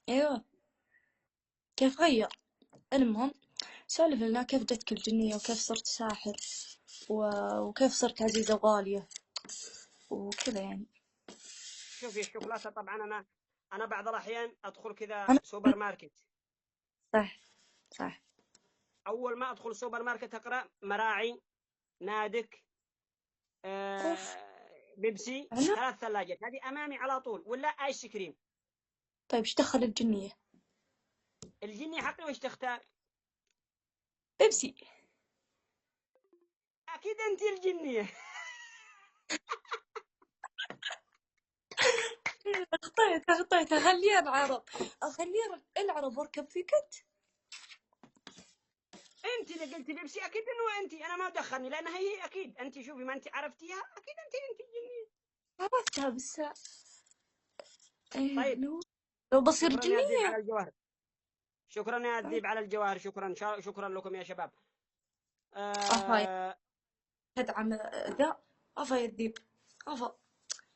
ايوه، كيف غير. المهم، سولف لنا كيف جتك الجنية وكيف صرت ساحر وكيف صرت عزيزة وغالية وكذا يعني. شوفي الشوكولاتة طبعا أنا بعض الأحيان أدخل كذا أنا سوبر ماركت. صح صح. أول ما أدخل سوبر ماركت أقرأ مراعي، نادك، اوف. بيبسي، أنا 3 ثلاجات هذه أمامي على طول، ولا آيس كريم. طيب ايش دخل الجنية؟ الجني حقي وش تختار؟ بيبسي. أكيد أنت الجنية. أخطيت أخليها العرب، أخليها العرب واركب في كت. أنت اللي قلتي بيبسي، أكيد إنه أنت، أنا ما دخلني لأنها هي أكيد أنت. شوفي ما أنت عرفتيها، أكيد أنت الجنية. عرفتها بس. إيه طيب، لو بصير شكرا يا الذيب على جنية. الجوهر. شكرا يا الذيب على الجوهر. شكرا شكرا لكم يا شباب. أفا آه تدعم ذا. أفا يذيب. أفا.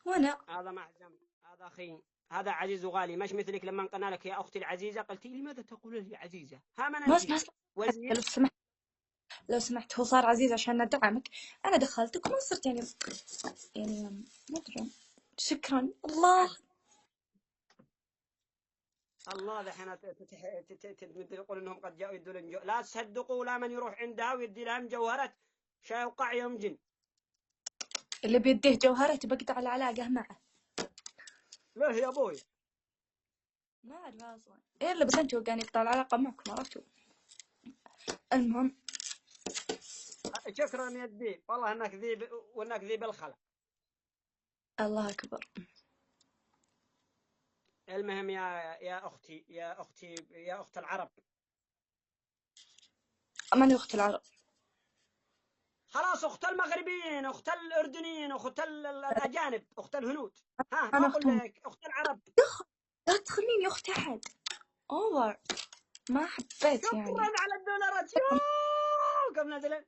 وأنا هذا محزن، هذا أخي، هذا عزيز وغالي، مش مثلك لما قلنا لك يا أختي العزيزة قلتي لماذا تقول لي عزيزة؟ ها من أنت؟ ما اسمع. وزير. لو سمحت، لو سمحت، هو صار عزيز عشان ندعمك. أنا دخلتك وما صرت يعني ما أدري. شكرا الله. الله ذحين تقول انهم قد جاءوا يدوا لهم لا تصدقوا، لا من يروح عندها ويدي لهم جوهرة شيوقع يوم جن. اللي بيديه جوهرة بقطع العلاقة معه. ليه يا ابوي؟ ما أعرف أصلا إيه اللي، بس أنت وقعني يقطع العلاقة معكم، عرفتوا. المهم، شكرا يا الذيب، والله انك ذيب وانك ذيب الخلا. الله أكبر. المهم يا اختي، يا اختي، يا اخت العرب. ماني أخت العرب. خلاص، اخت المغربيين، اخت الاردنيين، اخت الاجانب، اخت الهنود. ها ما أنا اقول أختهم. لك اخت العرب. لا تخليني أخت أحد. أوفر. ما حبيت شكرا يعني. على الدولارات يا كم نزل.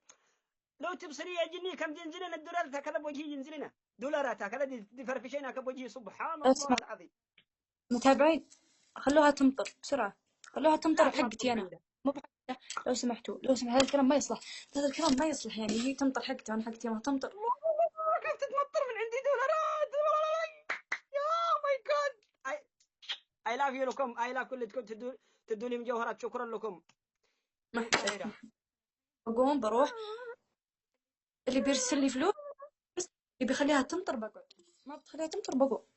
لو تبصري يا جني كم ينزلنا الدولارات هكذا بوجهي ينزلنا دولارات هكذا دي فرفشينها بوجهي، سبحان لو الله سمحت، العظيم. متابعين، خلوها تمطر بسرعة. خلوها تمطر لا بحقتي تمطر أنا. عندها. مو بحقتها. لو سمحتوا، لو سمحت، هذا الكلام ما يصلح. هذا الكلام ما يصلح يعني. هي تمطر حقتها وأنا حقتي ما تمطر. كيف تتمطر من عندي دولارات؟ يا ماي جاد. اي لاف يو لكم، اي لاف كلكم تدوني مجوهرات. شكرا لكم. ما أحتاج. دايره. بقوم بروح. اللي بيرسل لي فلوس بس، اللي بيخليها تمطر بقعد. ما بتخليها تمطر بقوم.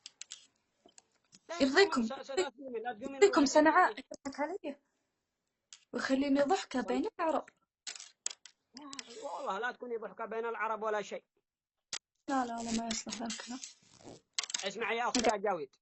لا يا اخوان، يرضيكم، لا تقومي، لا تقومي يرضيكم نروح. صنعاء يضحك علي ويخليني ضحكة بين العرب. والله لا تكوني ضحكة بين العرب ولا شيء. لا لا لا، ما يصلح ذا الكلام. اسمعي يا اخت يا جاويد.